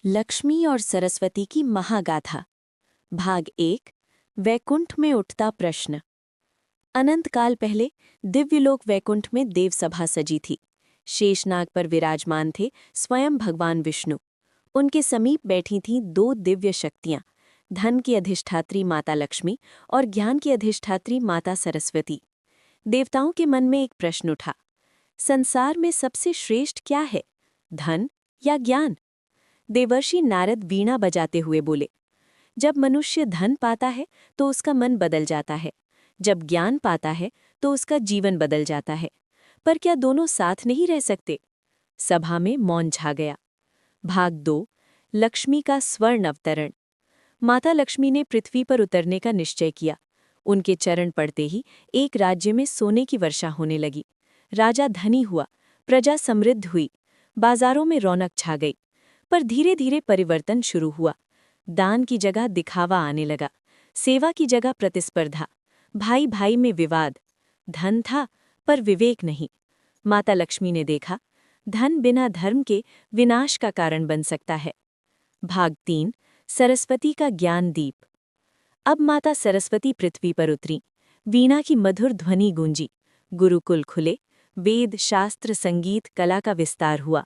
लक्ष्मी और सरस्वती की महागाथा। भाग 1। वैकुंठ में उठता प्रश्न। अनंत काल पहले दिव्यलोक वैकुंठ में देवसभा सजी थी। शेषनाग पर विराजमान थे स्वयं भगवान विष्णु। उनके समीप बैठी थीं दो दिव्य शक्तियां, धन की अधिष्ठात्री माता लक्ष्मी और ज्ञान की अधिष्ठात्री माता सरस्वती। देवताओं के मन में एक प्रश्न उठा, संसार में सबसे श्रेष्ठ क्या है, धन या ज्ञान? देवर्षि नारद वीणा बजाते हुए बोले, जब मनुष्य धन पाता है तो उसका मन बदल जाता है, जब ज्ञान पाता है तो उसका जीवन बदल जाता है। पर क्या दोनों साथ नहीं रह सकते? सभा में मौन छा गया। भाग 2। लक्ष्मी का स्वर्ण अवतरण। माता लक्ष्मी ने पृथ्वी पर उतरने का निश्चय किया। उनके चरण पड़ते ही एक राज्य में सोने की वर्षा होने लगी। राजा धनी हुआ, प्रजा समृद्ध हुई, बाजारों में रौनक छा गई। पर धीरे धीरे परिवर्तन शुरू हुआ। दान की जगह दिखावा आने लगा, सेवा की जगह प्रतिस्पर्धा, भाई भाई में विवाद। धन था पर विवेक नहीं। माता लक्ष्मी ने देखा, धन बिना धर्म के विनाश का कारण बन सकता है। भाग 3। सरस्वती का ज्ञान दीप। अब माता सरस्वती पृथ्वी पर उतरी। वीणा की मधुर ध्वनि गूंजी, गुरुकुल खुले, वेद शास्त्र संगीत कला का विस्तार हुआ।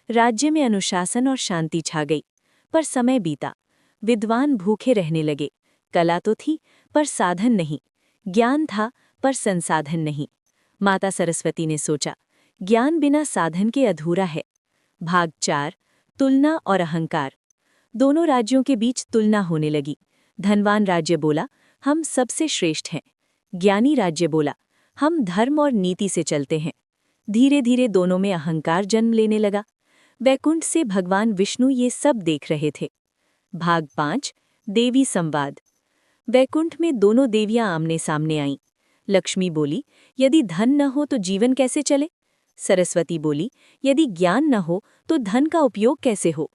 राज्य में अनुशासन और शांति छा गई। पर समय बीता, विद्वान भूखे रहने लगे। कला तो थी पर साधन नहीं, ज्ञान था पर संसाधन नहीं। माता सरस्वती ने सोचा, ज्ञान बिना साधन के अधूरा है। भाग 4। तुलना और अहंकार। दोनों राज्यों के बीच तुलना होने लगी। धनवान राज्य बोला, हम सबसे श्रेष्ठ हैं। ज्ञानी राज्य बोला, हम धर्म और नीति से चलते हैं। धीरे धीरे दोनों में अहंकार जन्म लेने लगा। वैकुंठ से भगवान विष्णु ये सब देख रहे थे। भाग 5। देवी संवाद। वैकुंठ में दोनों देवियां आमने सामने आईं। लक्ष्मी बोली, यदि धन न हो तो जीवन कैसे चले? सरस्वती बोली, यदि ज्ञान न हो तो धन का उपयोग कैसे हो?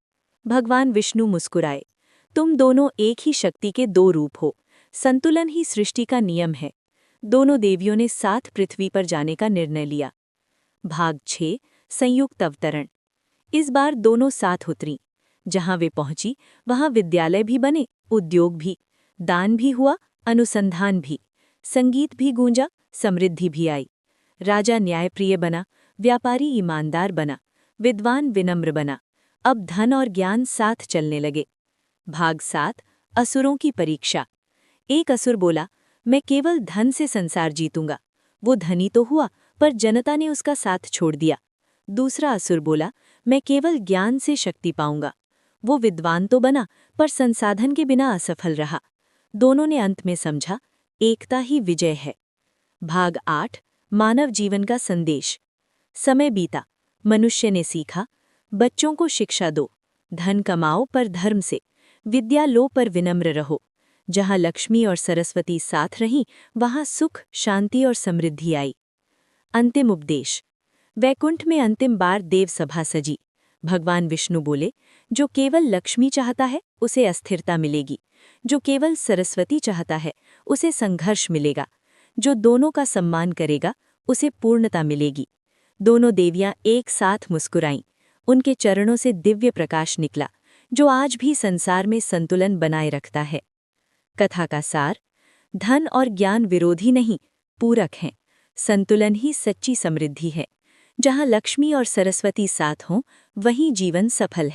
भगवान विष्णु मुस्कुराए, तुम दोनों एक ही शक्ति के दो रूप हो, संतुलन ही सृष्टि का नियम है। दोनों देवियों ने साथ पृथ्वी पर जाने का निर्णय लिया। भाग 6। संयुक्त अवतरण। इस बार दोनों साथ उतरीं। जहां वे पहुंची वहां विद्यालय भी बने, उद्योग भी, दान भी हुआ, अनुसंधान भी, संगीत भी गूंजा, समृद्धि भी आई। राजा न्यायप्रिय बना, व्यापारी ईमानदार बना, विद्वान विनम्र बना। अब धन और ज्ञान साथ चलने लगे। भाग 7। असुरों की परीक्षा। एक असुर बोला, मैं केवल धन से संसार जीतूंगा। वो धनी तो हुआ पर जनता ने उसका साथ छोड़ दिया। दूसरा असुर बोला, मैं केवल ज्ञान से शक्ति पाऊंगा। वो विद्वान तो बना पर संसाधन के बिना असफल रहा। दोनों ने अंत में समझा, एकता ही विजय है। भाग 8। मानव जीवन का संदेश। समय बीता, मनुष्य ने सीखा, बच्चों को शिक्षा दो, धन कमाओ पर धर्म से, विद्या लो पर विनम्र रहो। जहां लक्ष्मी और सरस्वती साथ रहीं वहां सुख, शांति और समृद्धि आई। अंतिम उपदेश। वैकुंठ में अंतिम बार देवसभा सजी। भगवान विष्णु बोले, जो केवल लक्ष्मी चाहता है उसे अस्थिरता मिलेगी, जो केवल सरस्वती चाहता है उसे संघर्ष मिलेगा, जो दोनों का सम्मान करेगा उसे पूर्णता मिलेगी। दोनों देवियां एक साथ मुस्कुराईं। उनके चरणों से दिव्य प्रकाश निकला, जो आज भी संसार में संतुलन बनाए रखता है। कथा का सार। धन और ज्ञान विरोधी नहीं, पूरक हैं। संतुलन ही सच्ची समृद्धि है। जहां लक्ष्मी और सरस्वती साथ हों, वहीं जीवन सफल है।